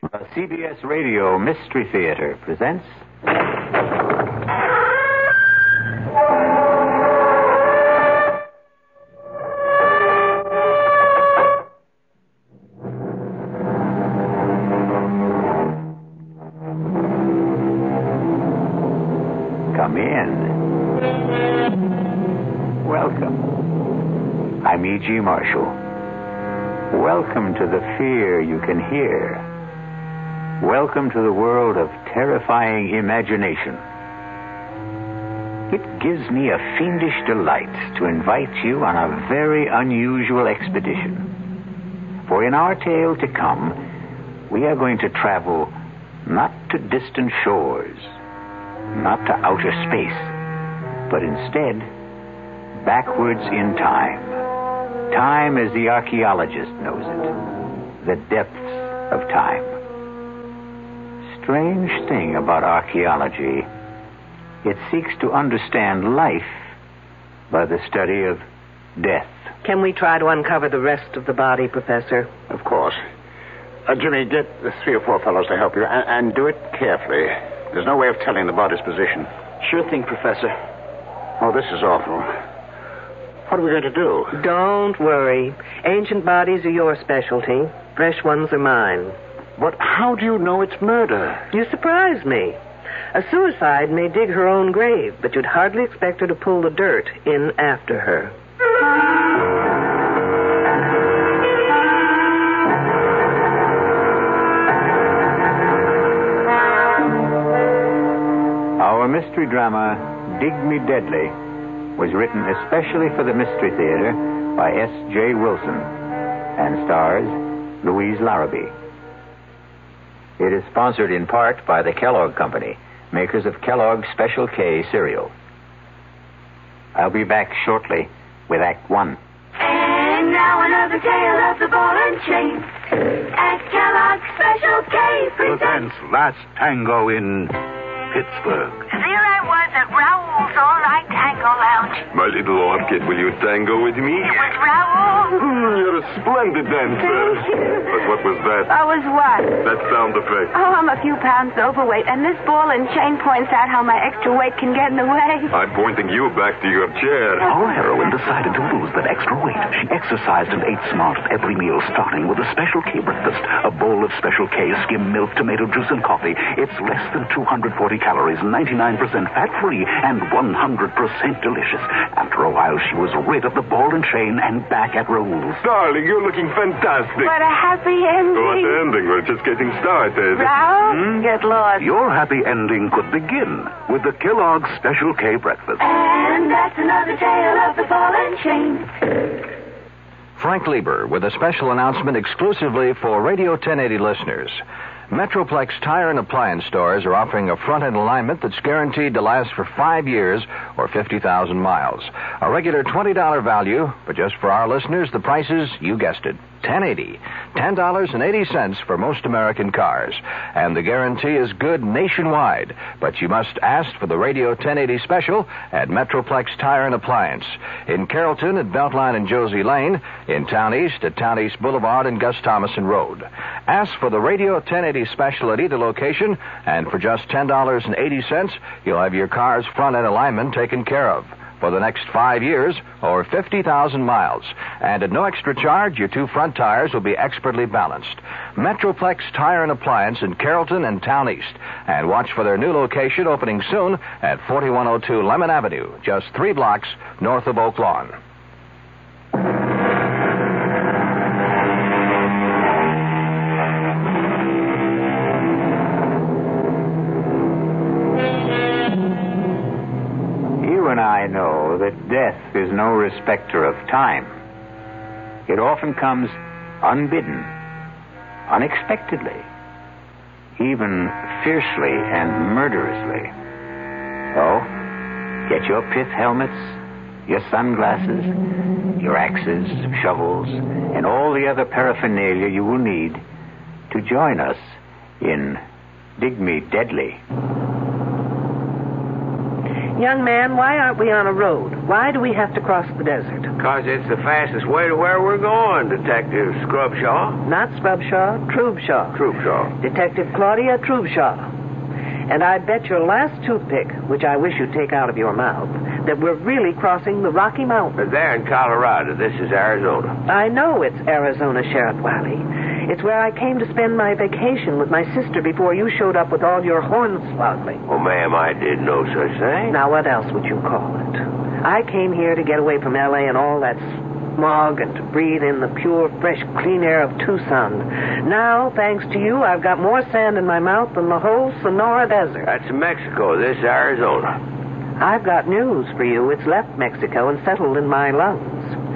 The CBS Radio Mystery Theater presents... Come in. Welcome. I'm E.G. Marshall. Welcome to the fear you can hear. Welcome to the world of terrifying imagination. It gives me a fiendish delight to invite you on a very unusual expedition. For in our tale to come, we are going to travel not to distant shores, not to outer space, but instead backwards in time. Time as the archaeologist knows it. The depths of time. Strange thing about archaeology, it seeks to understand life by the study of death. Can we try to uncover the rest of the body, Professor? Of course. Jimmy, get the 3 or 4 fellows to help you, and do it carefully. There's no way of telling the body's position. Sure thing, Professor. Oh, this is awful. What are we going to do? Don't worry. Ancient bodies are your specialty. Fresh ones are mine. But how do you know it's murder? You surprise me. A suicide may dig her own grave, but you'd hardly expect her to pull the dirt in after her. Our mystery drama, Dig Me Deadly, was written especially for the Mystery Theater by S.J. Wilson and stars Louise Larrabee. It is sponsored in part by the Kellogg Company, makers of Kellogg's Special K cereal. I'll be back shortly with Act 1. And now another tale of the ball and chain. At Kellogg's Special K presents Last Tango in Pittsburgh. There I was at Raoul's All-Night Tango Lounge. My little orchid, will you tango with me? It was Raoul. You're a splendid dancer. Thank you. But what was that? Was what? That sound effect. Oh, I'm a few pounds overweight, and this ball and chain points out how my extra weight can get in the way. I'm pointing you back to your chair. Our heroine decided to lose that extra weight. She exercised and ate smart at every meal, starting with a Special K breakfast. A bowl of Special K, skim milk, tomato juice, and coffee. It's less than 240 calories, 99% fat-free, and 100% delicious. After a while, she was rid of the ball and chain and back at Raoul's. Darling, you're looking fantastic. What a happy ending. What ending? We're just getting started. Raoul, get lost. Your happy ending could begin with the Kellogg's Special K breakfast. And that's another tale of the ball and chain. Frank Lieber with a special announcement exclusively for Radio 1080 listeners. Metroplex Tire and Appliance stores are offering a front-end alignment that's guaranteed to last for 5 years or 50,000 miles. A regular $20 value, but just for our listeners, the price is, you guessed it, $10.80. $10.80 for most American cars. And the guarantee is good nationwide. But you must ask for the Radio 1080 special at Metroplex Tire and Appliance. In Carrollton at Beltline and Josie Lane. In Town East at Town East Boulevard and Gus Thomason Road. Ask for the Radio 1080 special at either location, and for just $10.80, you'll have your car's front-end alignment taken care of for the next 5 years or 50,000 miles. And at no extra charge, your 2 front tires will be expertly balanced. Metroplex Tire and Appliance in Carrollton and Town East. And watch for their new location opening soon at 4102 Lemon Avenue, just 3 blocks north of Oak Lawn. And I know that death is no respecter of time. It often comes unbidden, unexpectedly, even fiercely and murderously. So, get your pith helmets, your sunglasses, your axes, shovels, and all the other paraphernalia you will need to join us in Dig Me Deadly. Young man, why aren't we on a road? Why do we have to cross the desert? Because it's the fastest way to where we're going, Detective Scrubshaw. Not Scrubshaw, Trubshaw. Trubshaw. Detective Claudia Trubshaw. And I bet your last toothpick, which I wish you'd take out of your mouth, that we're really crossing the Rocky Mountains. They're in Colorado. This is Arizona. I know it's Arizona, Sheriff Wiley. It's where I came to spend my vacation with my sister before you showed up with all your hornswoggling. Oh, ma'am, I did no such thing. Now, what else would you call it? I came here to get away from L.A. and all that smog and to breathe in the pure, fresh, clean air of Tucson. Now, thanks to you, I've got more sand in my mouth than the whole Sonora Desert. That's Mexico. This is Arizona. I've got news for you. It's left Mexico and settled in my lungs.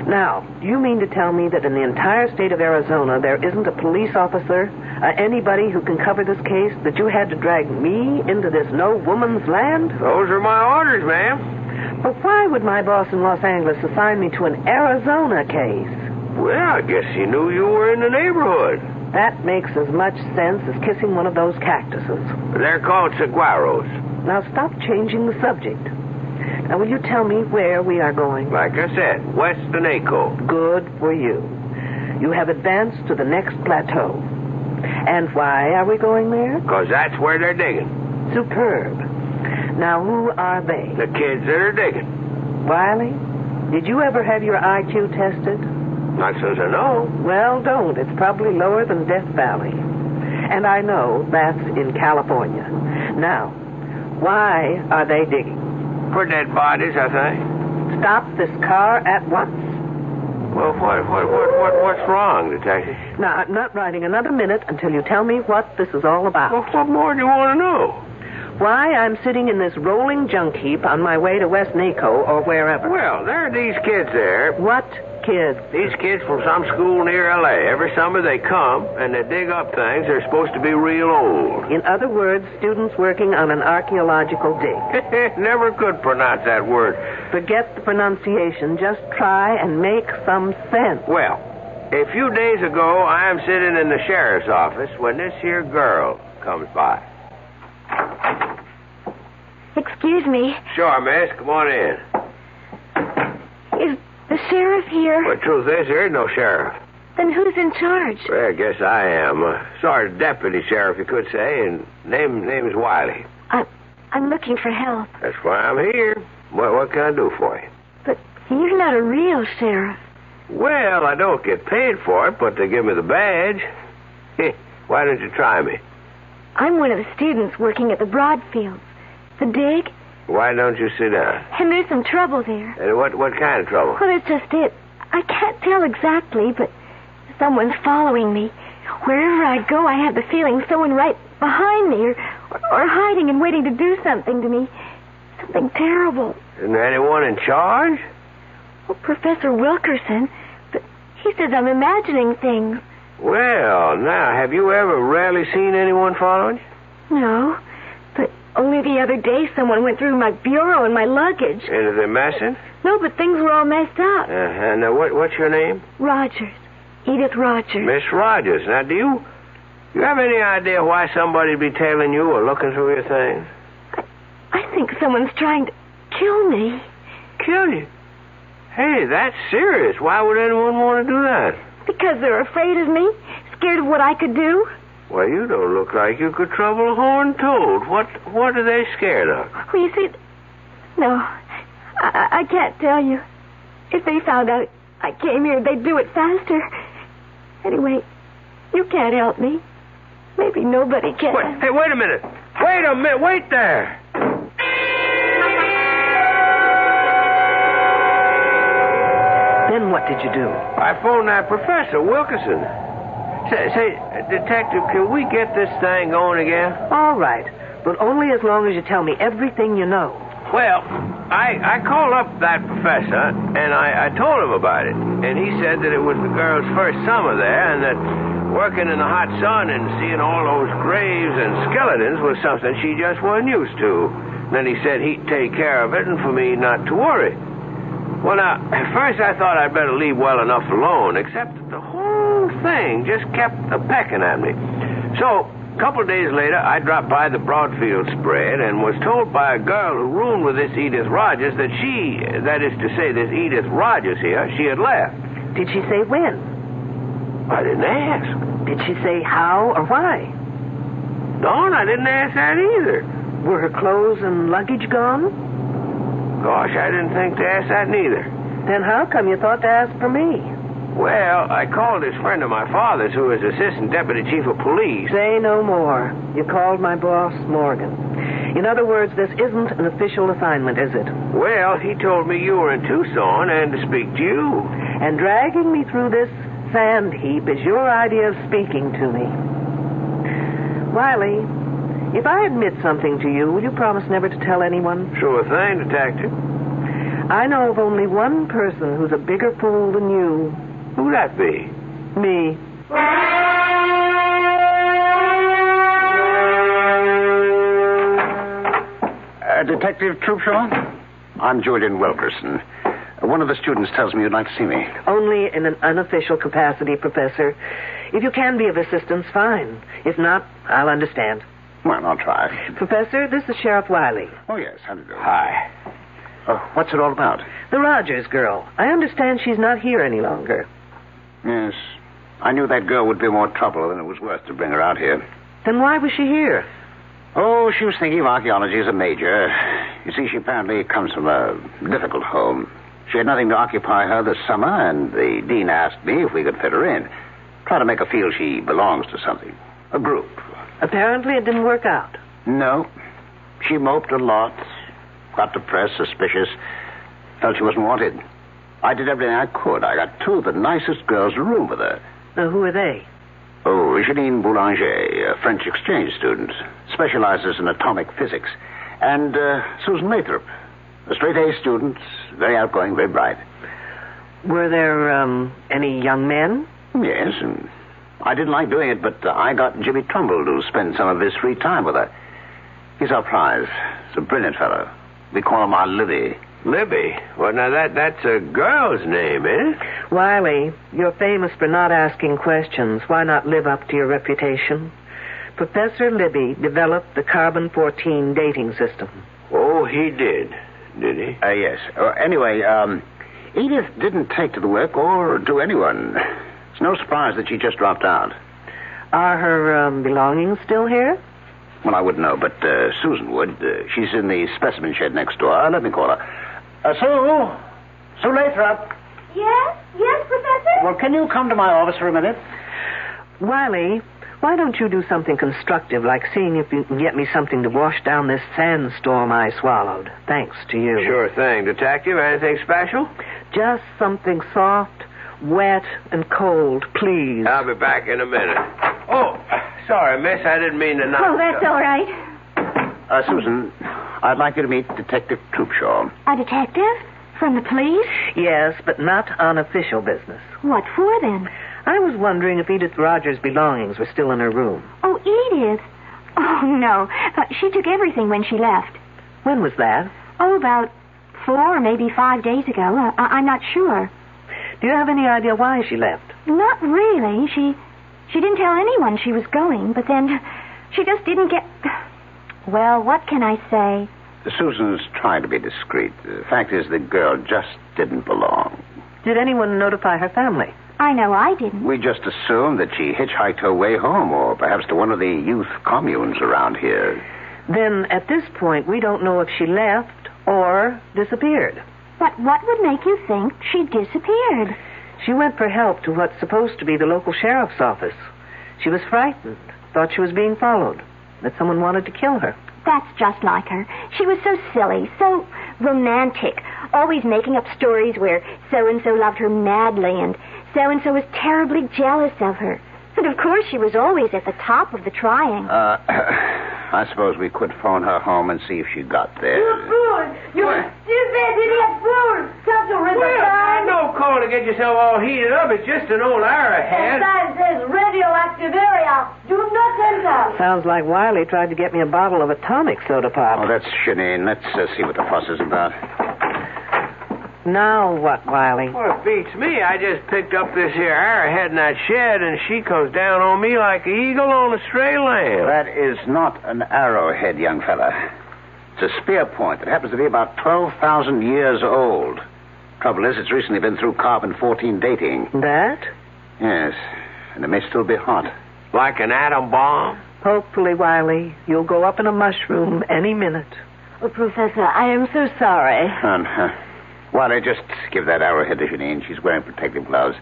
Now, you mean to tell me that in the entire state of Arizona there isn't a police officer, anybody who can cover this case, that you had to drag me into this no-woman's land? Those are my orders, ma'am. But why would my boss in Los Angeles assign me to an Arizona case? Well, I guess he knew you were in the neighborhood. That makes as much sense as kissing one of those cactuses. They're called saguaros. Now stop changing the subject. Now, will you tell me where we are going? Like I said, west of Naco. Good for you. You have advanced to the next plateau. And why are we going there? Because that's where they're digging. Superb. Now, who are they? The kids that are digging. Wiley, did you ever have your IQ tested? Not so as I know. Well, don't. It's probably lower than Death Valley. And I know that's in California. Now, why are they digging? For dead bodies, I think. Stop this car at once. Well, what's wrong, Detective? Now, I'm not riding another minute until you tell me what this is all about. Well, what more do you want to know? Why I'm sitting in this rolling junk heap on my way to West Naco or wherever. Well, there are these kids there. What kids? These kids from some school near L.A. Every summer they come and they dig up things that are supposed to be real old. In other words, students working on an archaeological dig. Never could pronounce that word. Forget the pronunciation. Just try and make some sense. Well, a few days ago, I am sitting in the sheriff's office when this here girl comes by. Excuse me. Sure, miss. Come on in. Is the sheriff here? Well, the truth is, there is no sheriff. Then who's in charge? Well, I guess I am. Sergeant Deputy Sheriff, you could say, and name's Wiley. I'm looking for help. That's why I'm here. What can I do for you? But you're not a real sheriff. Well, I don't get paid for it, but they give me the badge. Why don't you try me? I'm one of the students working at the Broadfields. The dig. Why don't you sit down? And there's some trouble there. And what kind of trouble? Well, that's just it. I can't tell exactly, but someone's following me. Wherever I go, I have the feeling someone right behind me or hiding and waiting to do something to me. Something terrible. Isn't there anyone in charge? Well, Professor Wilkerson, but he says I'm imagining things. Well, now, have you ever really seen anyone following you? No, but only the other day someone went through my bureau and my luggage. And are they messing? No, but things were all messed up. Now, what's your name? Rogers. Edith Rogers. Miss Rogers. Now, do you have any idea why somebody'd be tailing you or looking through your things? I think someone's trying to kill me. Kill you? Hey, that's serious. Why would anyone want to do that? Because they're afraid of me, scared of what I could do. Well, you don't look like you could trouble a horned toad. What are they scared of? Well, you see, no, I can't tell you. If they found out I came here, they'd do it faster. Anyway, you can't help me. Maybe nobody can. Wait a minute. Wait there. Then what did you do? I phoned that Professor Wilkerson. Say, Detective, can we get this thing going again? All right, but only as long as you tell me everything you know. Well, I called up that professor, and I told him about it. And he said that it was the girl's first summer there, and that working in the hot sun and seeing all those graves and skeletons was something she just wasn't used to. Then he said he'd take care of it and for me not to worry. Well, now, at first I thought I'd better leave well enough alone, except that the whole thing just kept a-pecking at me. So A couple days later, I dropped by the Broadfield spread and was told by a girl who roomed with this Edith Rogers that this Edith Rogers here, she had left. Did she say when? I didn't ask. Did she say how or why? No, and I didn't ask that either. Were her clothes and luggage gone? Gosh, I didn't think to ask that neither. Then how come you thought to ask for me? Well, I called this friend of my father's who is Assistant Deputy Chief of Police. Say no more. You called my boss, Morgan. In other words, this isn't an official assignment, is it? Well, he told me you were in Tucson and to speak to you. And dragging me through this sand heap is your idea of speaking to me. Wiley, if I admit something to you, will you promise never to tell anyone? Sure thing, Detective. I know of only one person who's a bigger fool than you. Who'd that be? Me. Detective Troopshaw? I'm Julian Wilkerson. One of the students tells me you'd like to see me. Only in an unofficial capacity, Professor. If you can be of assistance, fine. If not, I'll understand. Well, I'll try. Professor, this is Sheriff Wiley. Oh, yes. How do you do? Hi. What's it all about? The Rogers girl. I understand she's not here any longer. Yes. I knew that girl would be more trouble than it was worth to bring her out here. Then why was she here? Oh, she was thinking of archaeology as a major. You see, she apparently comes from a difficult home. She had nothing to occupy her this summer, and the dean asked me if we could fit her in. Try to make her feel she belongs to something. A group. Apparently it didn't work out. No. She moped a lot. Got depressed, suspicious. Felt she wasn't wanted. I did everything I could. I got two of the nicest girls to room with her. Who are they? Oh, Janine Boulanger, a French exchange student. Specializes in atomic physics. And Susan Lathrop, a straight-A student. Very outgoing, very bright. Were there, any young men? Yes, and I didn't like doing it, but I got Jimmy Trumbull to spend some of his free time with her. He's our prize. He's a brilliant fellow. We call him our Libby. Libby? Well, now that's a girl's name, eh? Wiley, you're famous for not asking questions. Why not live up to your reputation? Professor Libby developed the carbon-14 dating system. Oh, he did he? Yes. Anyway, Edith didn't take to the work or to anyone. It's no surprise that she just dropped out. Are her belongings still here? Well, I wouldn't know, but Susan would. She's in the specimen shed next door. Let me call her. Sue Lathrop. Yes, Professor? Well, can you come to my office for a minute? Wiley, why don't you do something constructive, like seeing if you can get me something to wash down this sandstorm I swallowed? Thanks to you. Sure thing. Detective, anything special? Just something soft, wet, and cold, please. I'll be back in a minute. Oh, sorry, miss. I didn't mean to knock. Oh, that's all right. Susan, I'd like you to meet Detective Troopshaw. A detective? From the police? Yes, but not on official business. What for, then? I was wondering if Edith Rogers' belongings were still in her room. Oh, Edith. Oh, no. She took everything when she left. When was that? Oh, about 4 or maybe 5 days ago. I'm not sure. Do you have any idea why she left? Not really. She didn't tell anyone she was going, but then she just didn't get... Well, what can I say? Susan's trying to be discreet. The fact is, the girl just didn't belong. Did anyone notify her family? I know I didn't. We just assumed that she hitchhiked her way home, or perhaps to one of the youth communes around here. Then, at this point, we don't know if she left or disappeared. But what would make you think she disappeared? She went for help to what's supposed to be the local sheriff's office. She was frightened, thought she was being followed, that someone wanted to kill her. That's just like her. She was so silly, so romantic, always making up stories where so-and-so loved her madly and so-and-so was terribly jealous of her. And, of course, she was always at the top of the triangle. I suppose we could phone her home and see if she got there. You fool! You stupid idiot fool! Come to River Well, no call to get yourself all heated up. It's just an old arrowhead. That is radioactive area. Do not enter. Sounds like Wiley tried to get me a bottle of atomic soda pop. Oh, that's Janine. Let's see what the fuss is about. Now what, Wiley? Well, it beats me. I just picked up this here arrowhead in that shed, and she comes down on me like an eagle on a stray lamb. That is not an arrowhead, young fella. It's a spear point that happens to be about 12,000 years old. Trouble is, it's recently been through carbon-14 dating. That? Yes, and it may still be hot. Like an atom bomb? Hopefully, Wiley, you'll go up in a mushroom any minute. Oh, Professor, I am so sorry. Wally, just give that arrowhead to Janine. She's wearing protective gloves.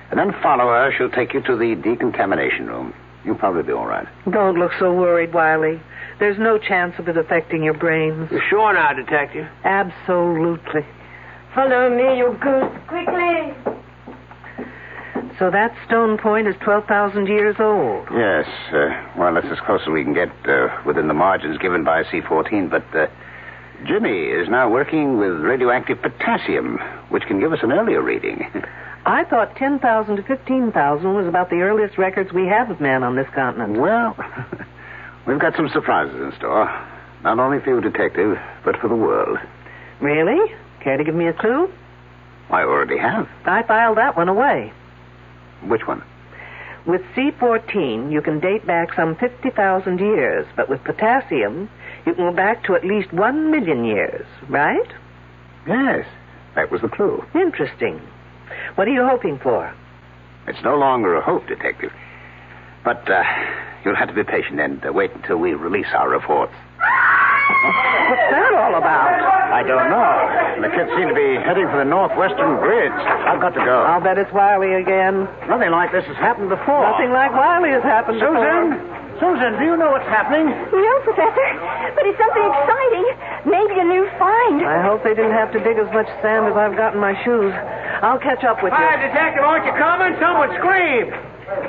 And then follow her. She'll take you to the decontamination room. You'll probably be all right. Don't look so worried, Wiley. There's no chance of it affecting your brains. You're sure now, Detective? Absolutely. Follow me, you goose. Quickly. So that stone point is 12,000 years old. Yes. Well, that's as close as we can get within the margins given by C-14. But Jimmy is now working with radioactive potassium, which can give us an earlier reading. I thought 10,000 to 15,000 was about the earliest records we have of man on this continent. Well, we've got some surprises in store. Not only for you, Detective, but for the world. Really? Care to give me a clue? I already have. I filed that one away. Which one? With C-14, you can date back some 50,000 years, but with potassium, you can go back to at least 1 million years, right? Yes, that was the clue. Interesting. What are you hoping for? It's no longer a hope, Detective. But you'll have to be patient and wait until we release our reports. What's that all about? I don't know. The kids seem to be heading for the northwestern grids. I've got to go. I'll bet it's Wiley again. Nothing like this has happened before. Nothing like Wiley has happened before. Susan, do you know what's happening? No, Professor, but it's something exciting. Maybe a new find. I hope they didn't have to dig as much sand as I've got in my shoes. I'll catch up with you. Hi, Detective, aren't you coming? Someone screamed.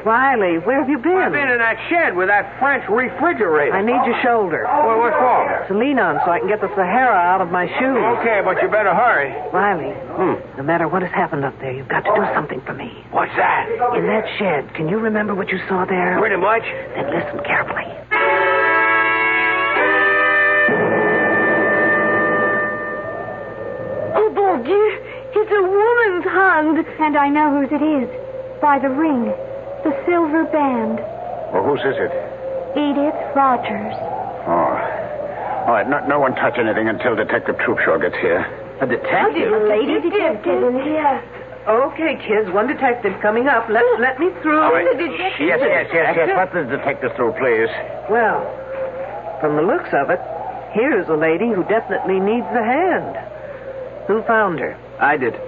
Riley, where have you been? I've been in that shed with that French refrigerator. I need your shoulder. Well, what for? To lean on so I can get the Sahara out of my shoes. Okay, but you better hurry. Riley, no matter what has happened up there, you've got to do something for me. What's that? In that shed, can you remember what you saw there? Pretty much. Then listen carefully. Oh, bon Dieu, it's a woman's hand. And I know whose it is. By the ring. The silver band. Well, whose is it? Edith Rogers. Oh. All right, no one touch anything until Detective Troopshaw gets here. A detective? Lady detective in here. Okay, kids, one detective coming up. Let me through. All right. Yes. Let the detective through, please. Well, from the looks of it, here's a lady who definitely needs a hand. Who found her? I did.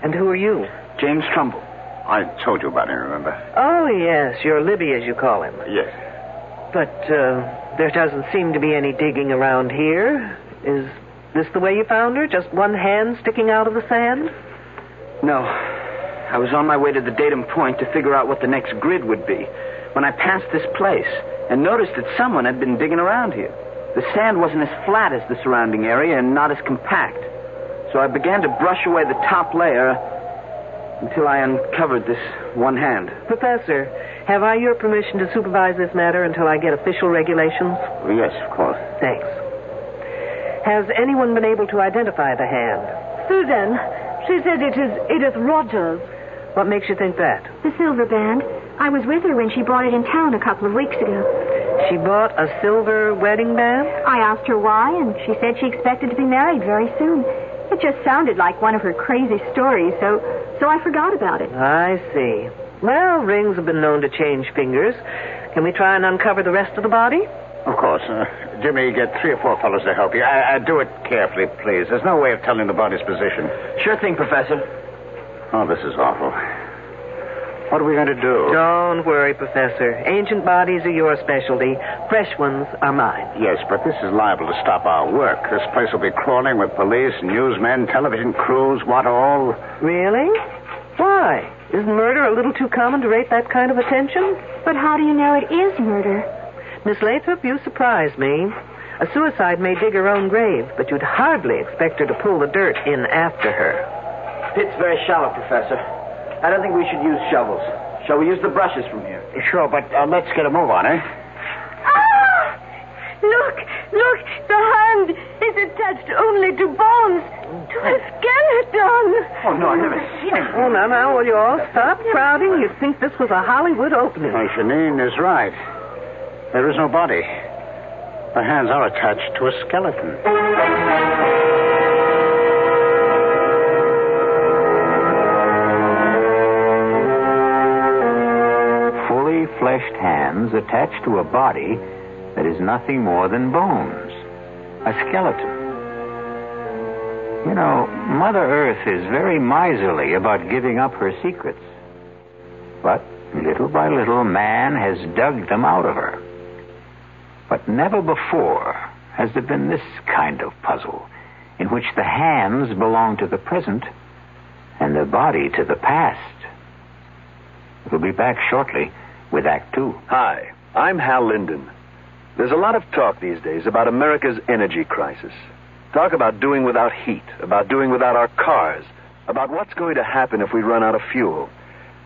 And who are you? James Trumbull. I told you about him, remember? Oh, yes, you're Libby, as you call him. Yes. But there doesn't seem to be any digging around here. Is this the way you found her? Just one hand sticking out of the sand? No. I was on my way to the datum point to figure out what the next grid would be when I passed this place and noticed that someone had been digging around here. The sand wasn't as flat as the surrounding area and not as compact. So I began to brush away the top layer until I uncovered this one hand. Professor, have I your permission to supervise this matter until I get official regulations? Well, yes, of course. Thanks. Has anyone been able to identify the hand? Susan, she says it is Edith Rogers. What makes you think that? The silver band. I was with her when she brought it in town a couple of weeks ago. She bought a silver wedding band? I asked her why, and she said she expected to be married very soon. It just sounded like one of her crazy stories, so I forgot about it. I see. Well, rings have been known to change fingers. Can we try and uncover the rest of the body? Of course. Jimmy, get 3 or 4 fellows to help you. Do it carefully, please. There's no way of telling the body's position. Sure thing, Professor. Oh, this is awful. What are we going to do? Don't worry, Professor. Ancient bodies are your specialty. Fresh ones are mine. Yes, but this is liable to stop our work. This place will be crawling with police, newsmen, television crews, what all. Really? Why? Isn't murder a little too common to rate that kind of attention? But how do you know it is murder? Miss Lathrop, you surprise me. A suicide may dig her own grave, but you'd hardly expect her to pull the dirt in after her. Pit's very shallow, Professor. I don't think we should use shovels. Shall we use the brushes from here? Sure, but let's get a move on, eh? Ah! Look, the hand is attached only to bones, to a skeleton. Oh, no, I've never seen it. Oh, now, will you all stop crowding? You'd think this was a Hollywood opening. Oh, Janine is right. There is no body. The hands are attached to a skeleton. Fully fleshed hands attached to a body that is nothing more than bones. A skeleton. You know, Mother Earth is very miserly about giving up her secrets. But little by little, man has dug them out of her. But never before has there been this kind of puzzle, in which the hands belong to the present and the body to the past. We'll be back shortly with Act Two. Hi, I'm Hal Linden. There's a lot of talk these days about America's energy crisis. Talk about doing without heat, about doing without our cars, about what's going to happen if we run out of fuel.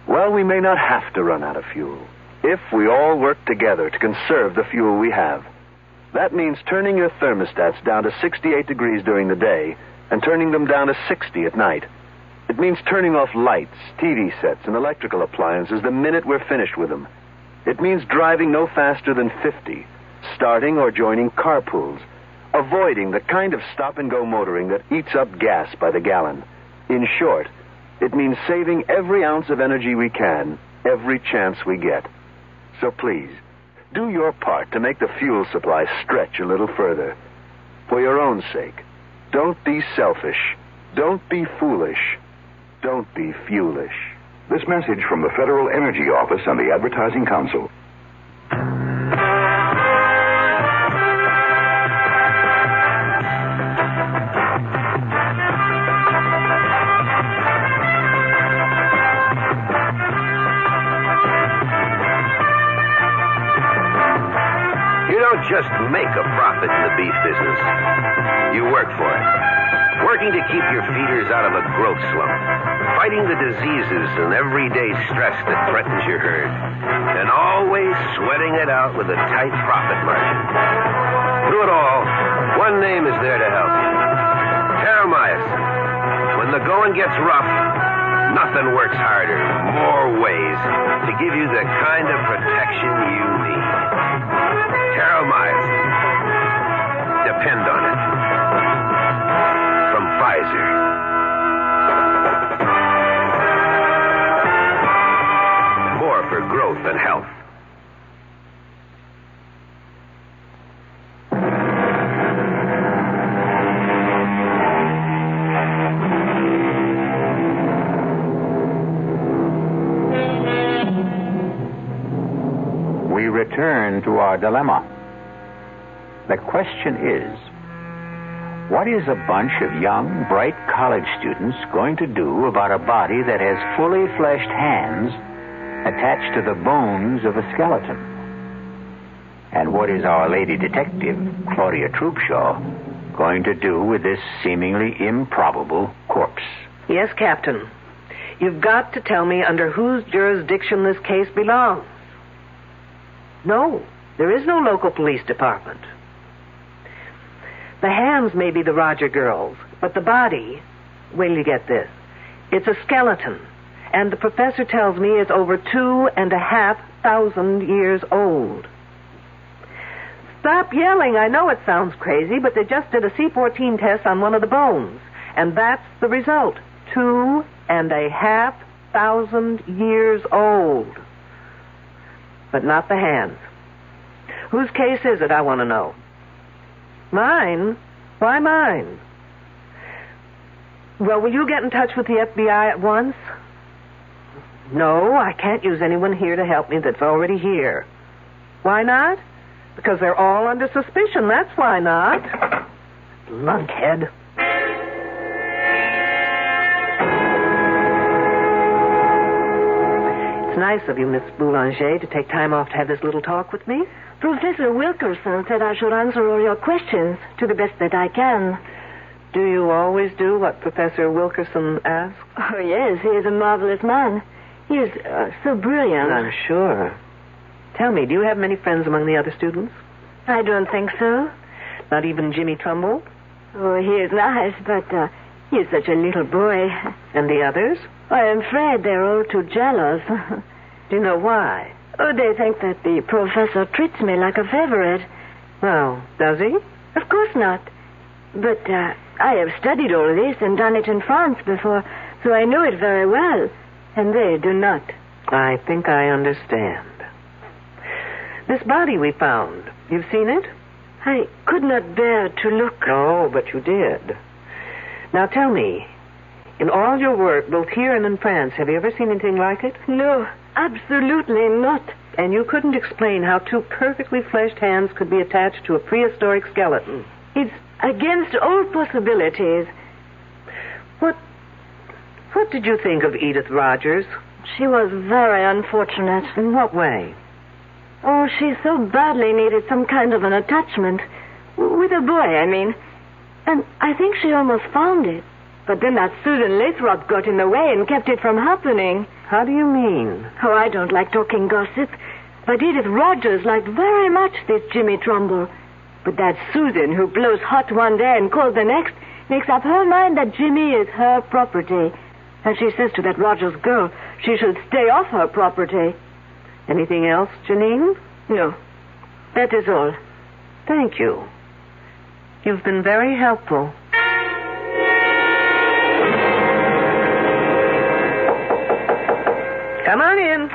Well, we may not have to run out of fuel if we all work together to conserve the fuel we have. That means turning your thermostats down to 68 degrees during the day and turning them down to 60 at night. It means turning off lights, TV sets, and electrical appliances the minute we're finished with them. It means driving no faster than 50, starting or joining carpools, avoiding the kind of stop-and-go motoring that eats up gas by the gallon. In short, it means saving every ounce of energy we can, every chance we get. So please, do your part to make the fuel supply stretch a little further. For your own sake, don't be selfish. Don't be foolish. Don't be fuelish. This message from the Federal Energy Office and the Advertising Council. You don't just make a profit in the beef business. You work for it. Working to keep your feeders out of a growth slump. Fighting the diseases and everyday stress that threatens your herd. And always sweating it out with a tight profit margin. Through it all, one name is there to help you. Terramycin. When the going gets rough, nothing works harder, more ways, to give you the kind of protection you need. Terramycin. Depend on it. From Pfizer. More for growth and health. We return to our dilemma. The question is, what is a bunch of young, bright college students going to do about a body that has fully fleshed hands attached to the bones of a skeleton? And what is our lady detective, Claudia Troopshaw, going to do with this seemingly improbable corpse? Yes, Captain. You've got to tell me under whose jurisdiction this case belongs. No, there is no local police department. The hands may be the Roger girls, but the body, wait till you get this, it's a skeleton, and the professor tells me it's over 2,500 years old. Stop yelling. I know it sounds crazy, but they just did a C14 test on one of the bones, and that's the result. 2,500 years old. But not the hands. Whose case is it, I want to know? Mine? Why mine? Well, will you get in touch with the FBI at once? No, I can't use anyone here to help me that's already here. Why not? Because they're all under suspicion, that's why not. Lunkhead. It's nice of you, Miss Boulanger, to take time off to have this little talk with me. Professor Wilkerson said I should answer all your questions to the best that I can. Do you always do what Professor Wilkerson asks? Oh, yes, he is a marvelous man. He is so brilliant. I'm sure. Tell me, do you have many friends among the other students? I don't think so. Not even Jimmy Trumbull? Oh, he is nice, but he is such a little boy. And the others? I am afraid they're all too jealous. Do you know why? Oh, they think that the professor treats me like a favorite. Well, does he? Of course not. But I have studied all this and done it in France before, so I know it very well. And they do not. I think I understand. This body we found, you've seen it? I could not bear to look. Oh, but you did. Now tell me, in all your work, both here and in France, have you ever seen anything like it? No, absolutely not. And you couldn't explain how two perfectly fleshed hands could be attached to a prehistoric skeleton? It's against all possibilities. What did you think of Edith Rogers? She was very unfortunate. In what way? Oh, she so badly needed some kind of an attachment. With a boy, I mean. And I think she almost found it. But then that Susan Lathrop got in the way and kept it from happening. How do you mean? Oh, I don't like talking gossip. But Edith Rogers liked very much this Jimmy Trumbull. But that Susan, who blows hot one day and cold the next, makes up her mind that Jimmy is her property. And she says to that Rogers girl she should stay off her property. Anything else, Janine? No. That is all. Thank you. You've been very helpful. Come on in.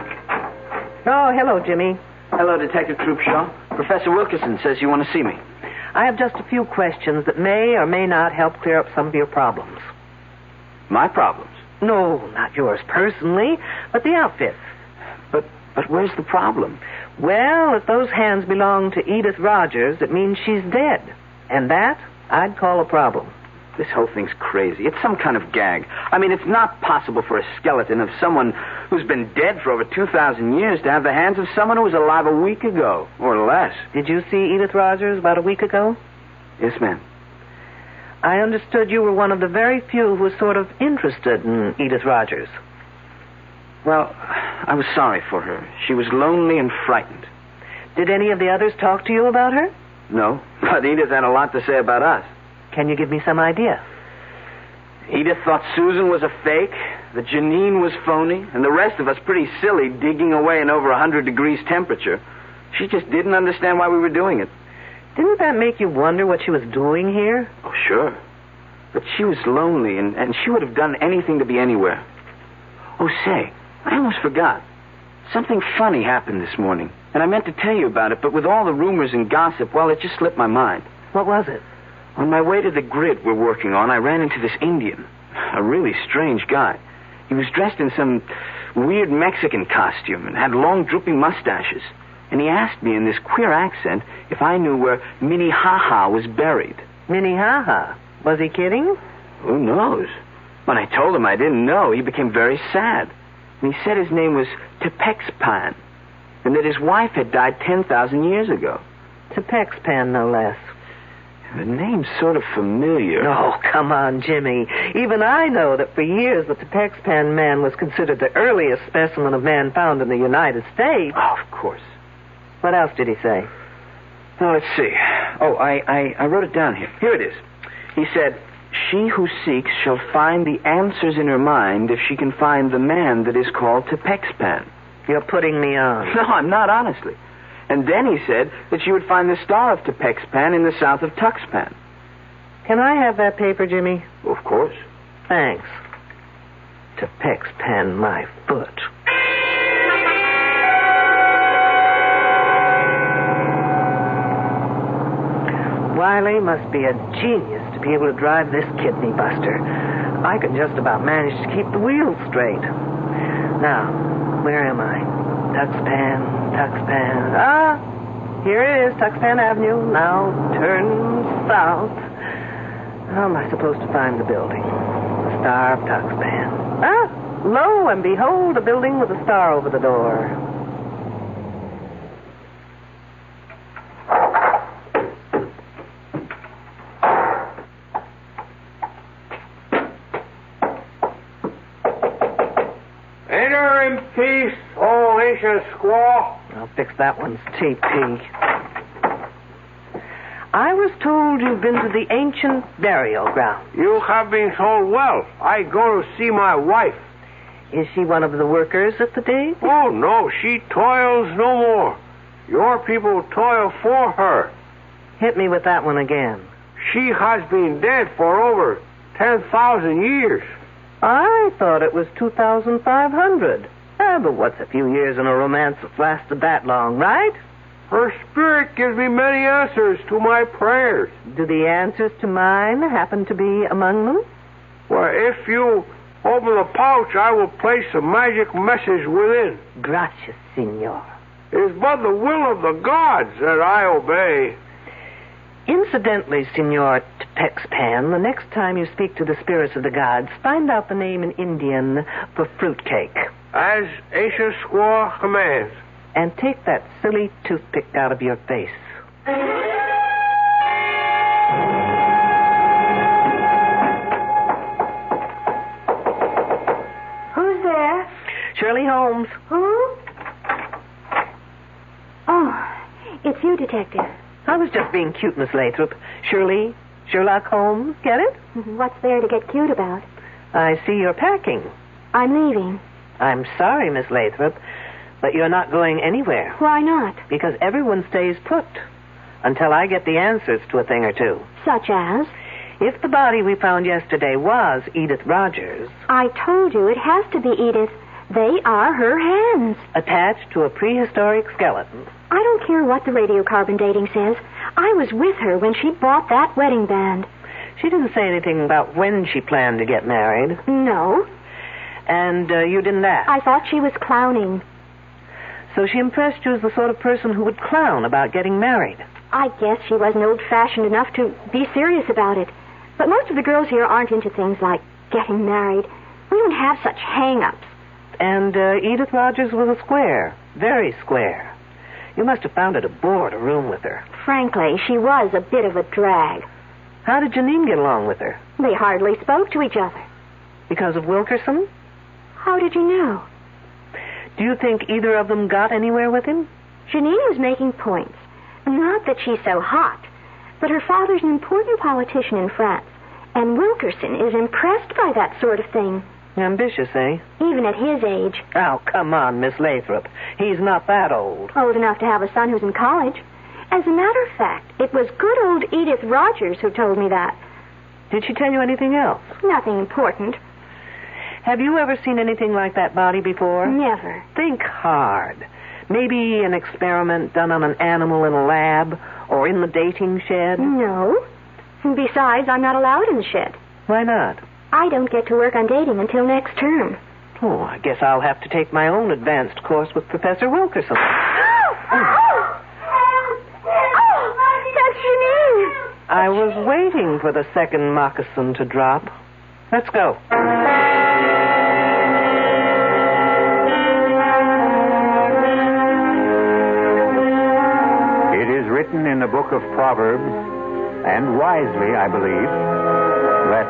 Oh, hello, Jimmy. Hello, Detective Troopshaw. Professor Wilkerson says you want to see me. I have just a few questions that may or may not help clear up some of your problems. My problems? No, not yours personally, but the outfit. But where's the problem? Well, if those hands belong to Edith Rogers, it means she's dead. And that, I'd call a problem. This whole thing's crazy. It's some kind of gag. I mean, it's not possible for a skeleton of someone who's been dead for over 2,000 years to have the hands of someone who was alive a week ago, or less. Did you see Edith Rogers about a week ago? Yes, ma'am. I understood you were one of the very few who was sort of interested in Edith Rogers. Well, I was sorry for her. She was lonely and frightened. Did any of the others talk to you about her? No, but Edith had a lot to say about us. Can you give me some idea? Edith thought Susan was a fake, that Janine was phony, and the rest of us pretty silly digging away in over 100 degrees temperature. She just didn't understand why we were doing it. Didn't that make you wonder what she was doing here? Oh, sure. But she was lonely, and she would have done anything to be anywhere. Oh, say, I almost forgot. Something funny happened this morning, and I meant to tell you about it, but with all the rumors and gossip, well, it just slipped my mind. What was it? On my way to the grid we're working on, I ran into this Indian. A really strange guy. He was dressed in some weird Mexican costume and had long drooping mustaches. And he asked me in this queer accent if I knew where Minnehaha was buried. Minnehaha? Was he kidding? Who knows? When I told him I didn't know, he became very sad. And he said his name was Tepexpan, and that his wife had died 10,000 years ago. Tepexpan, no less. The name's sort of familiar. Oh, come on, Jimmy. Even I know that for years the Tepexpan man was considered the earliest specimen of man found in the United States. Oh, of course. What else did he say? Oh, let's see. Oh, I wrote it down here. Here it is. He said, "She who seeks shall find the answers in her mind if she can find the man that is called Tepexpan." You're putting me on. No, I'm not, honestly. And then he said that she would find the star of Tepexpan in the south of Tuxpan. Can I have that paper, Jimmy? Of course. Thanks. Tepexpan, my foot. Wiley must be a genius to be able to drive this kidney buster. I can just about manage to keep the wheels straight. Now, where am I? Tuxpan. Ah, here it is, Tuxpan Avenue. Now turn south. How am I supposed to find the building? The Star of Tuxpan. Ah, lo and behold, a building with a star over the door. Enter in peace, old ancient squaw. I'll fix that one's TP. I was was told you've been to the ancient burial ground. You have been told well. I go to see my wife. Is she one of the workers at the dig? Oh, no, she toils no more. Your people toil for her. Hit me with that one again. She has been dead for over 10,000 years. I thought it was 2,500. But what's a few years in a romance that's lasted that long, right? Her spirit gives me many answers to my prayers. Do the answers to mine happen to be among them? Well, if you open the pouch, I will place a magic message within. Gracias, senor. It is but the will of the gods that I obey. Incidentally, Senor Tepexpan, the next time you speak to the spirits of the gods, find out the name in Indian for fruitcake. As ancient squaw commands. And take that silly toothpick out of your face. Who's there? Shirley Holmes. Who? Oh, it's you, Detective. I was just being cute, Miss Lathrop. Shirley, Sherlock Holmes, get it? What's there to get cute about? I see you're packing. I'm leaving. I'm sorry, Miss Lathrop, but you're not going anywhere. Why not? Because everyone stays put until I get the answers to a thing or two. Such as? If the body we found yesterday was Edith Rogers... I told you it has to be Edith. They are her hands. Attached to a prehistoric skeleton. I don't care what the radiocarbon dating says. I was with her when she bought that wedding band. She didn't say anything about when she planned to get married. No. And you didn't ask? I thought she was clowning. So she impressed you as the sort of person who would clown about getting married? I guess she wasn't old-fashioned enough to be serious about it. But most of the girls here aren't into things like getting married. We don't have such hang-ups. And Edith Rogers was a square. Very square. You must have found it a bore to room with her. Frankly, she was a bit of a drag. How did Janine get along with her? They hardly spoke to each other. Because of Wilkerson? How did you know? Do you think either of them got anywhere with him? Janine was making points. Not that she's so hot, but her father's an important politician in France, and Wilkerson is impressed by that sort of thing. Ambitious, eh? Even at his age. Oh, come on, Miss Lathrop. He's not that old. Old enough to have a son who's in college. As a matter of fact, it was good old Edith Rogers who told me that. Did she tell you anything else? Nothing important. Have you ever seen anything like that body before? Never. Think hard. Maybe an experiment done on an animal in a lab or in the dating shed? No. Besides, I'm not allowed in the shed. Why not? I don't get to work on dating until next term. Oh, I guess I'll have to take my own advanced course with Professor Wilkerson. That's Janine. I was waiting for the second moccasin to drop. Let's go. It is written in the book of Proverbs, and wisely, I believe, that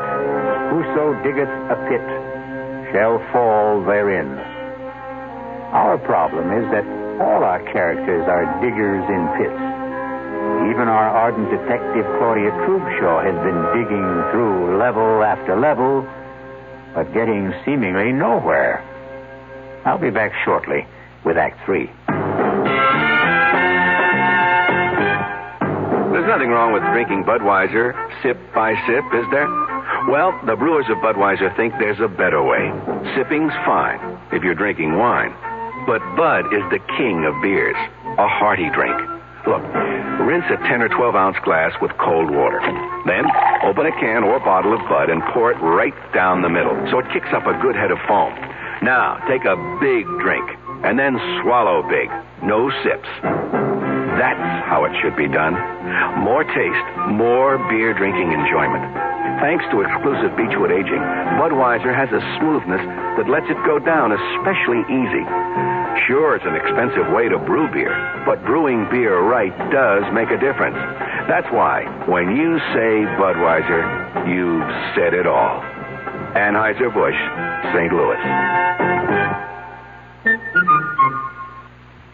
whoso diggeth a pit shall fall therein. Our problem is that all our characters are diggers in pits. Even our ardent detective Claudia Trubshaw has been digging through level after level, but getting seemingly nowhere. I'll be back shortly with Act 3. There's nothing wrong with drinking Budweiser sip by sip, is there? Well, the brewers of Budweiser think there's a better way. Sipping's fine if you're drinking wine. But Bud is the king of beers, a hearty drink. Look, rinse a 10 or 12-ounce glass with cold water. Then open a can or bottle of Bud and pour it right down the middle so it kicks up a good head of foam. Now, take a big drink and then swallow big. No sips. That's how it should be done. More taste, more beer drinking enjoyment. Thanks to exclusive Beechwood aging, Budweiser has a smoothness that lets it go down especially easy. Sure, it's an expensive way to brew beer, but brewing beer right does make a difference. That's why, when you say Budweiser, you've said it all. Anheuser-Busch, St. Louis.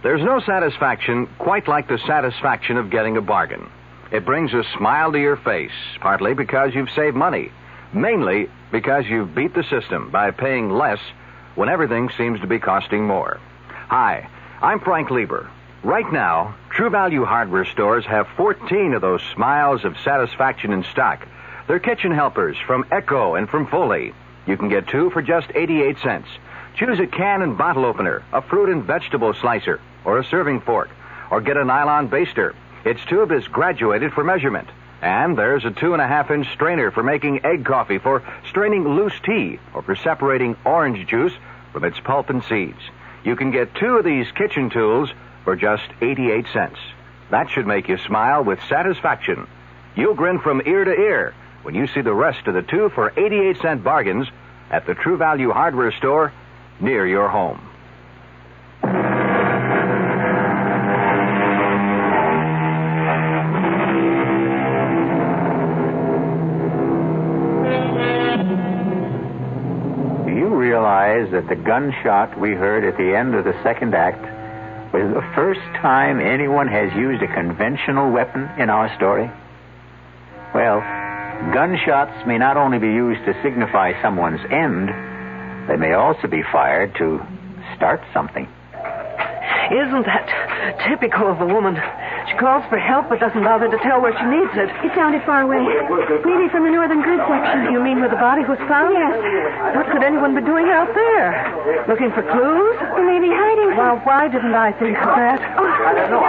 There's no satisfaction quite like the satisfaction of getting a bargain. It brings a smile to your face, partly because you've saved money, mainly because you've beat the system by paying less when everything seems to be costing more. Hi, I'm Frank Lieber. Right now, True Value hardware stores have 14 of those smiles of satisfaction in stock. They're kitchen helpers from Echo and from Foley. You can get 2 for just 88 cents. Choose a can and bottle opener, a fruit and vegetable slicer, or a serving fork, or get a nylon baster. Its tube is graduated for measurement. And there's a 2.5-inch strainer for making egg coffee, for straining loose tea, or for separating orange juice from its pulp and seeds. You can get 2 of these kitchen tools for just 88 cents. That should make you smile with satisfaction. You'll grin from ear to ear when you see the rest of the 2 for 88-cent bargains at the True Value hardware store near your home. Do you realize that the gunshot we heard at the end of the second act was the first time anyone has used a conventional weapon in our story? Well, gunshots may not only be used to signify someone's end, they may also be fired to start something. Isn't that typical of a woman? She calls for help but doesn't bother to tell where she needs it. It sounded far away. Maybe from the northern grid section. You mean where the body was found? Yes. What could anyone be doing out there? Looking for clues? Or maybe hiding. Well, why didn't I think of that? I don't know.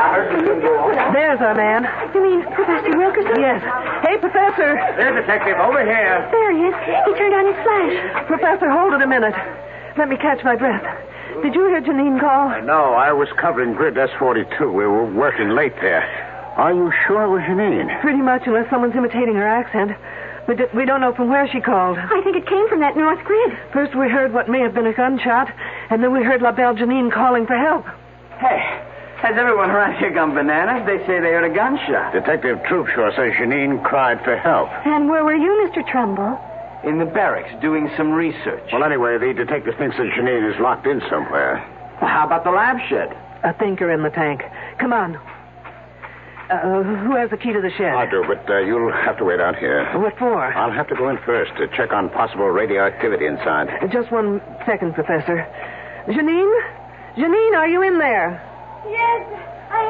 There's our man. You mean Professor Wilkerson? Yes. Hey, Professor. There, Detective, over here. There he is. He turned on his flash. Professor, hold it a minute. Let me catch my breath. Did you hear Janine call? No, I was covering grid S42. We were working late there. Are you sure it was Janine? Pretty much, unless someone's imitating her accent. We don't know from where she called. I think it came from that north grid. First we heard what may have been a gunshot, and then we heard La Belle Janine calling for help. Hey, has everyone around here gone bananas? They say they heard a gunshot. Detective Troopshaw says Janine cried for help. And where were you, Mr. Trumbull? In the barracks, doing some research. Well, anyway, the detective thinks that Janine is locked in somewhere. Well, how about the lab shed? A thinker in the tank. Come on. Who has the key to the shed? I do, but you'll have to wait out here. What for? I'll have to go in first to check on possible radioactivity inside. Just 1 second, Professor. Janine? Janine, are you in there? Yes, I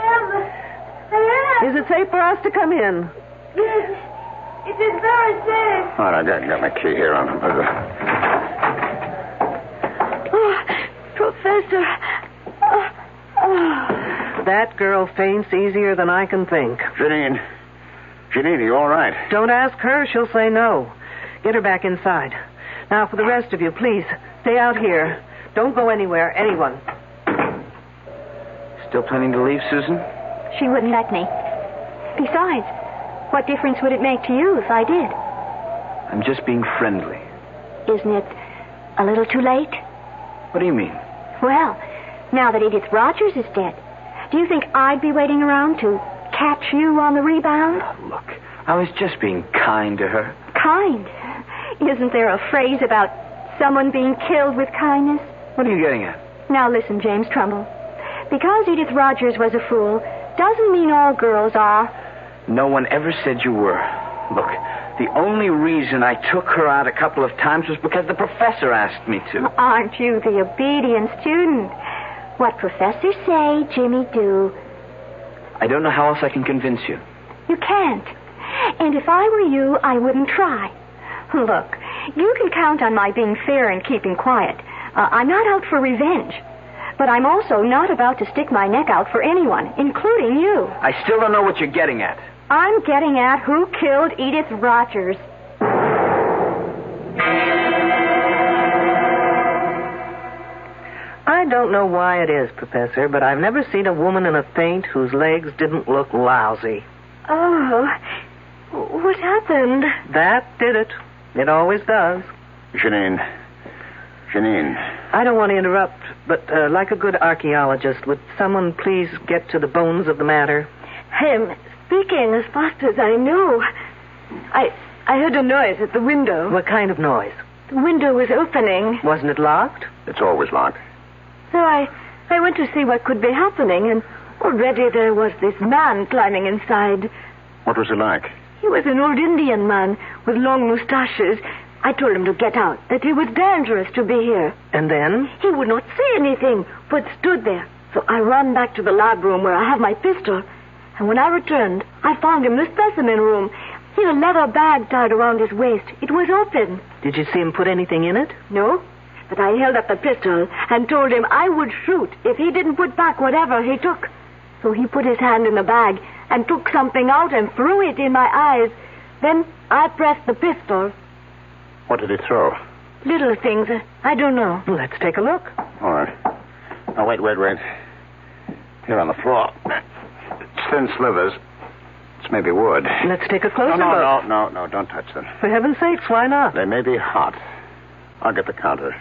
am. Is it safe for us to come in? Yes, it is very safe. All right, I got my key here on him. Oh, Professor. That girl faints easier than I can think. Janine, are you all right? Don't ask her. She'll say no. Get her back inside. Now, for the rest of you, please, stay out here. Don't go anywhere, anyone. Still planning to leave, Susan? She wouldn't let me. Besides, what difference would it make to you if I did? I'm just being friendly. Isn't it a little too late? What do you mean? Well, now that Edith Rogers is dead, do you think I'd be waiting around to catch you on the rebound? Oh, look, I was just being kind to her. Kind? Isn't there a phrase about someone being killed with kindness? What are you getting at? Now listen, James Trumbull. Because Edith Rogers was a fool doesn't mean all girls are. No one ever said you were. Look, the only reason I took her out a couple of times was because the professor asked me to. Aren't you the obedient student? What professors say, Jimmy do. I don't know how else I can convince you. You can't. And if I were you, I wouldn't try. Look, you can count on my being fair and keeping quiet. I'm not out for revenge. But I'm also not about to stick my neck out for anyone, including you. I still don't know what you're getting at. I'm getting at who killed Edith Rogers. I don't know why it is, Professor, but I've never seen a woman in a faint whose legs didn't look lousy. Oh, what happened? That did it. It always does. Janine. I don't want to interrupt, but like a good archaeologist, would someone please get to the bones of the matter? I'm speaking as fast as I know. I heard a noise at the window. What kind of noise? The window was opening. Wasn't it locked? It's always locked. So I went to see what could be happening, and already there was this man climbing inside. What was he like? He was an old Indian man with long mustaches. I told him to get out, that it was dangerous to be here. And then? He would not say anything, but stood there. So I ran back to the lab room where I have my pistol. And when I returned, I found him in the specimen room. He had a leather bag tied around his waist. It was open. Did you see him put anything in it? No, but I held up the pistol and told him I would shoot if he didn't put back whatever he took. So he put his hand in the bag and took something out and threw it in my eyes. Then I pressed the pistol. What did he throw? Little things. I don't know. Let's take a look. All right. Now, wait. Here on the floor. It's thin slivers. It's maybe wood. Let's take a closer look. No, don't touch them. For heaven's sakes, why not? They may be hot. I'll get the counter.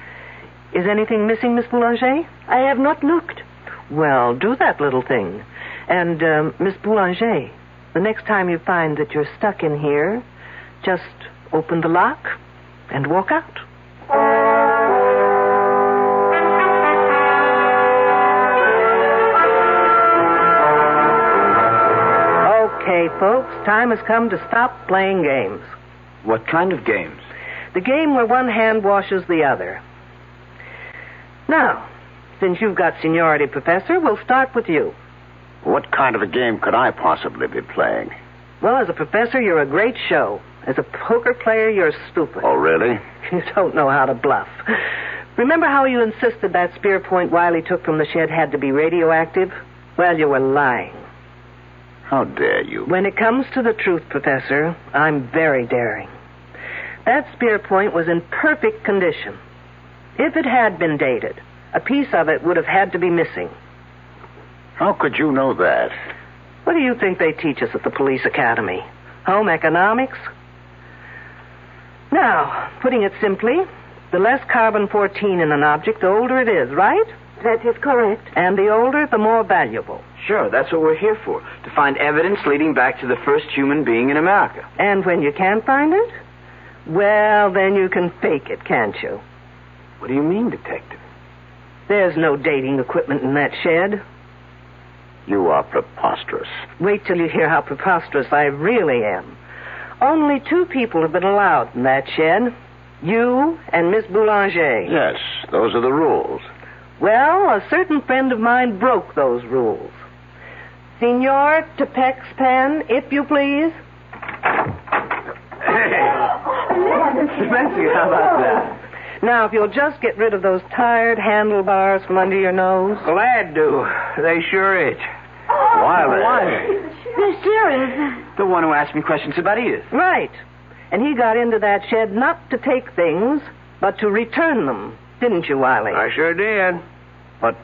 Is anything missing, Miss Boulanger? I have not looked. Well, do that little thing. And, Miss Boulanger, the next time you find that you're stuck in here, just open the lock and walk out. Okay, folks, time has come to stop playing games. What kind of games? The game where one hand washes the other. Now, since you've got seniority, Professor, we'll start with you. What kind of a game could I possibly be playing? Well, as a professor, you're a great show. As a poker player, you're stupid. Oh, really? You don't know how to bluff. Remember how you insisted that spear point Wiley took from the shed had to be radioactive? Well, you were lying. How dare you? When it comes to the truth, Professor, I'm very daring. That spear point was in perfect condition. If it had been dated, a piece of it would have had to be missing. How could you know that? What do you think they teach us at the police academy? Home economics? Now, putting it simply, the less carbon-14 in an object, the older it is, right? That is correct. And the older, the more valuable. Sure, that's what we're here for, to find evidence leading back to the first human being in America. And when you can't find it? Well, then you can fake it, can't you? What do you mean, detective? There's no dating equipment in that shed. You are preposterous. Wait till you hear how preposterous I really am. Only 2 people have been allowed in that shed. You and Miss Boulanger. Yes, those are the rules. Well, a certain friend of mine broke those rules. Senor Tepex Pen, if you please. Fancy, how about that? Now, if you'll just get rid of those tired handlebars from under your nose. Glad to. They sure itch. Wiley. The sheriff. The one who asked me questions about Edith. Right. And he got into that shed not to take things, but to return them. Didn't you, Wiley? I sure did. But,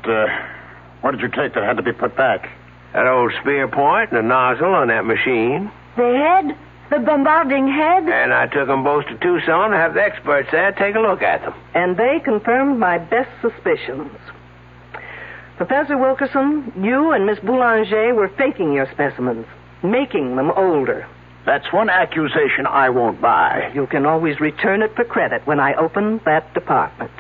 what did you take that had to be put back? That old spear point and the nozzle on that machine. The head? The bombarding head? And I took them both to Tucson to have the experts there take a look at them. And they confirmed my best suspicions. Professor Wilkerson, you and Miss Boulanger were faking your specimens, making them older. That's one accusation I won't buy. You can always return it for credit when I open that department.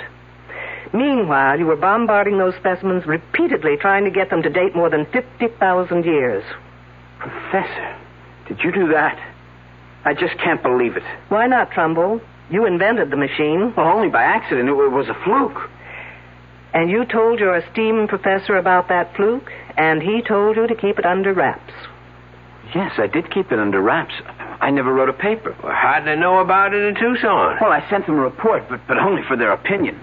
Meanwhile, you were bombarding those specimens repeatedly, trying to get them to date more than 50,000 years. Professor, did you do that? I just can't believe it. Why not, Trumbull? You invented the machine. Well, only by accident. It was a fluke. And you told your esteemed professor about that fluke, and he told you to keep it under wraps. Yes, I did keep it under wraps. I never wrote a paper. Well, how'd they know about it in Tucson? Well, I sent them a report, but only for their opinion.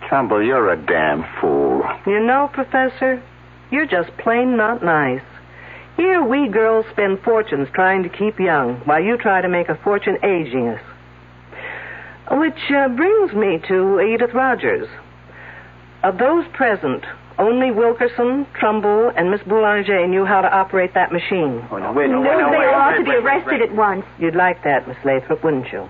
Trumbull, you're a damn fool. You know, Professor, you're just plain not nice. Here we girls spend fortunes trying to keep young, while you try to make a fortune aging us. Which brings me to Edith Rogers. Of those present, only Wilkerson, Trumbull, and Miss Boulanger knew how to operate that machine. Oh, no, wait, No, they ought to be arrested at once. You'd like that, Miss Lathrop, wouldn't you?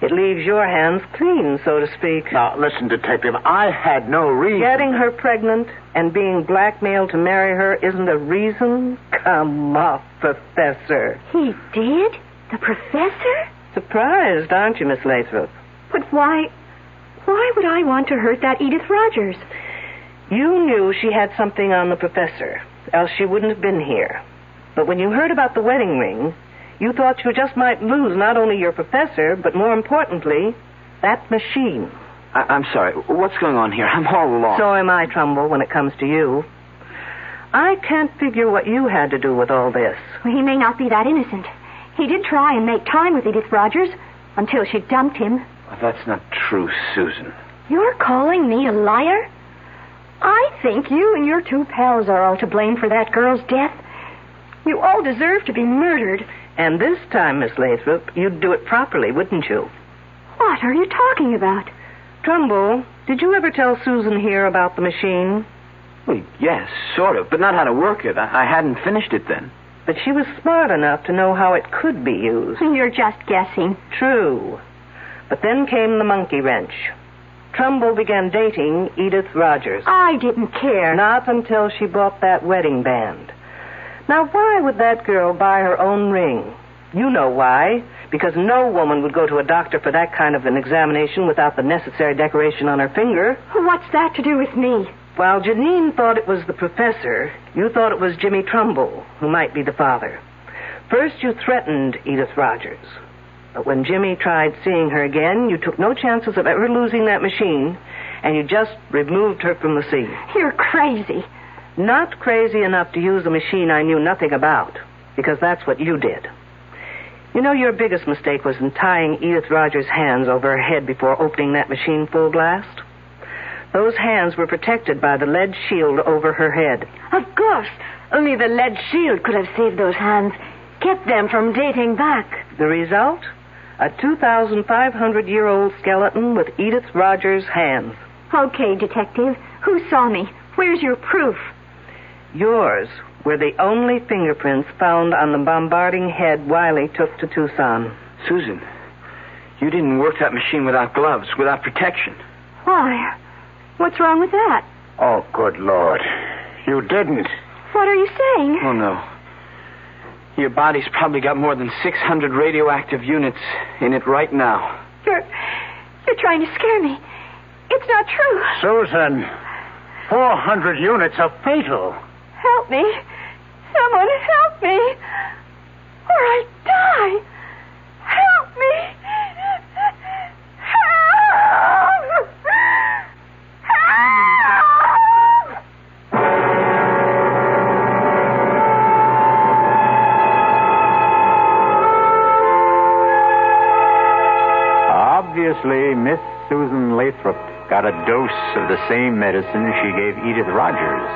It leaves your hands clean, so to speak. Now, listen, Detective, I had no reason. Getting her pregnant and being blackmailed to marry her isn't a reason? Come off, Professor. He did? The professor? Surprised, aren't you, Miss Lathrop? But why would I want to hurt that Edith Rogers? You knew she had something on the professor, else she wouldn't have been here. But when you heard about the wedding ring, you thought you just might lose not only your professor, but more importantly, that machine. I'm sorry. What's going on here? I'm all lost. So am I, Trumbull, when it comes to you. I can't figure what you had to do with all this. Well, he may not be that innocent. He did try and make time with Edith Rogers until she dumped him. Well, that's not true, Susan. You're calling me a liar? I think you and your two pals are all to blame for that girl's death. You all deserve to be murdered. And this time, Miss Lathrop, you'd do it properly, wouldn't you? What are you talking about? Trumbull, did you ever tell Susan here about the machine? Well, yes, sort of, but not how to work it. I hadn't finished it then. But she was smart enough to know how it could be used. You're just guessing. True. But then came the monkey wrench. Trumbull began dating Edith Rogers. I didn't care. Not until she bought that wedding band. Now, why would that girl buy her own ring? You know why. Because no woman would go to a doctor for that kind of an examination without the necessary decoration on her finger. What's that to do with me? While Janine thought it was the professor, you thought it was Jimmy Trumbull, who might be the father. First, you threatened Edith Rogers. But when Jimmy tried seeing her again, you took no chances of ever losing that machine, and you just removed her from the scene. You're crazy. Not crazy enough to use a machine I knew nothing about, because that's what you did. You know, your biggest mistake was in tying Edith Rogers' hands over her head before opening that machine full blast. Those hands were protected by the lead shield over her head. Of course. Only the lead shield could have saved those hands, kept them from dating back. The result? A 2,500-year-old skeleton with Edith Rogers' hands. Okay, Detective. Who saw me? Where's your proof? Yours were the only fingerprints found on the bombarding head Wiley took to Tucson. Susan, you didn't work that machine without gloves, without protection. Why? What's wrong with that? Oh, good Lord. You didn't. What are you saying? Oh, no. Your body's probably got more than 600 radioactive units in it right now. You're trying to scare me. It's not true. Susan, 400 units are fatal. Help me. Someone help me. Or I die. Help me. Help. Help. Obviously, Miss Susan Lathrop got a dose of the same medicine she gave Edith Rogers.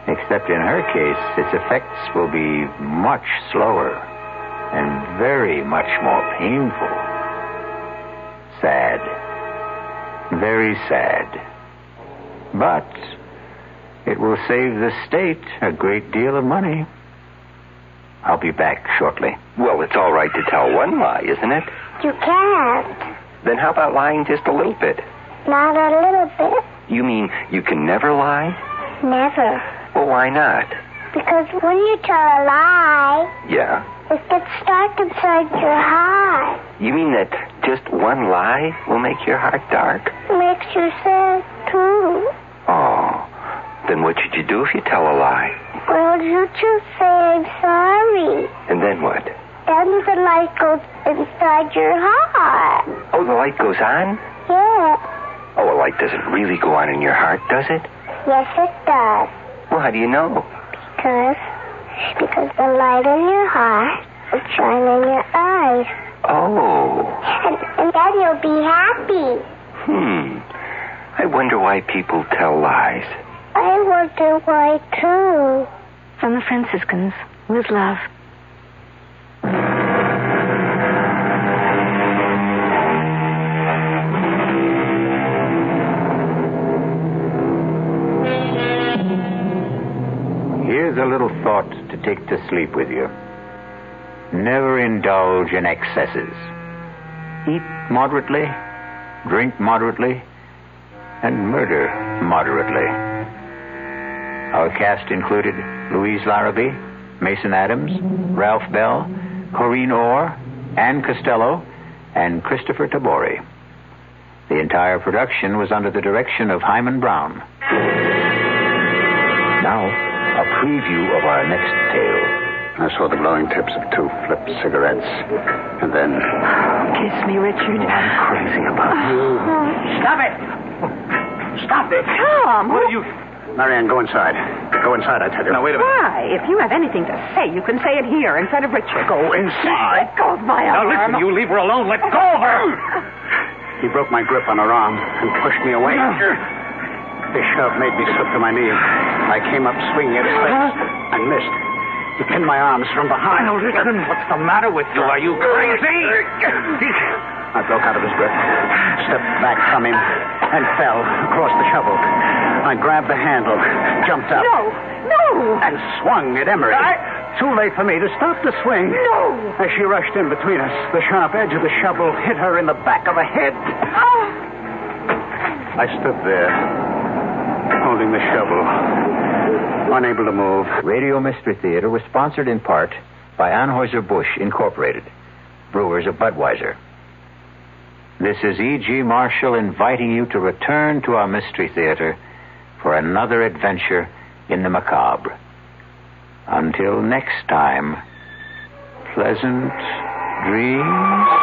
Except in her case, its effects will be much slower and very much more painful. Sad. Very sad. But it will save the state a great deal of money. I'll be back shortly. Well, it's all right to tell one lie, isn't it? You can't. Then how about lying just a little bit? Not a little bit. You mean you can never lie? Never. Well, why not? Because when you tell a lie, Yeah? it gets dark inside your heart. You mean that just one lie will make your heart dark? It makes you sad, too. Oh, then what should you do if you tell a lie? Well, you just say I'm sorry. And then what? Then the light goes inside your heart. Oh, the light goes on? Yeah. Oh, a light doesn't really go on in your heart, does it? Yes, it does. Well, how do you know? Because the light in your heart will shine in your eyes. Oh. And then you'll be happy. I wonder why people tell lies. I wonder why, too. From the Franciscans, with love. Here's a little thought to take to sleep with you. Never indulge in excesses. Eat moderately, drink moderately, and murder moderately. Our cast included Louise Larrabee, Mason Adams, Ralph Bell, Corrine Orr, Ann Costello, and Christopher Tabori. The entire production was under the direction of Hyman Brown. Now, a preview of our next tale. I saw the glowing tips of 2 flipped cigarettes. And then... Kiss me, Richard. I'm crazy about you. Stop it! Stop it! Tom! What are you... Marianne, go inside. Go inside, I tell you. Now, wait a minute. Why? If you have anything to say, you can say it here in front of Richard. Go inside. Let go of my arm. Now, listen, you leave her alone. Let go of her. He broke my grip on her arm and pushed me away. His shove made me slip to my knees. I came up swinging at his face and missed. He pinned my arms from behind. Now, listen. What's the matter with you? Are you crazy? I broke out of his grip, stepped back from him, and fell across the shovel. I grabbed the handle, jumped up. No! And swung at Emery. Too late for me to stop the swing. No! As she rushed in between us, the sharp edge of the shovel hit her in the back of the head. Oh. I stood there, holding the shovel, unable to move. Radio Mystery Theater was sponsored in part by Anheuser-Busch Incorporated, brewers of Budweiser. This is E.G. Marshall inviting you to return to our Mystery Theater for another adventure in the macabre. Until next time, pleasant dreams.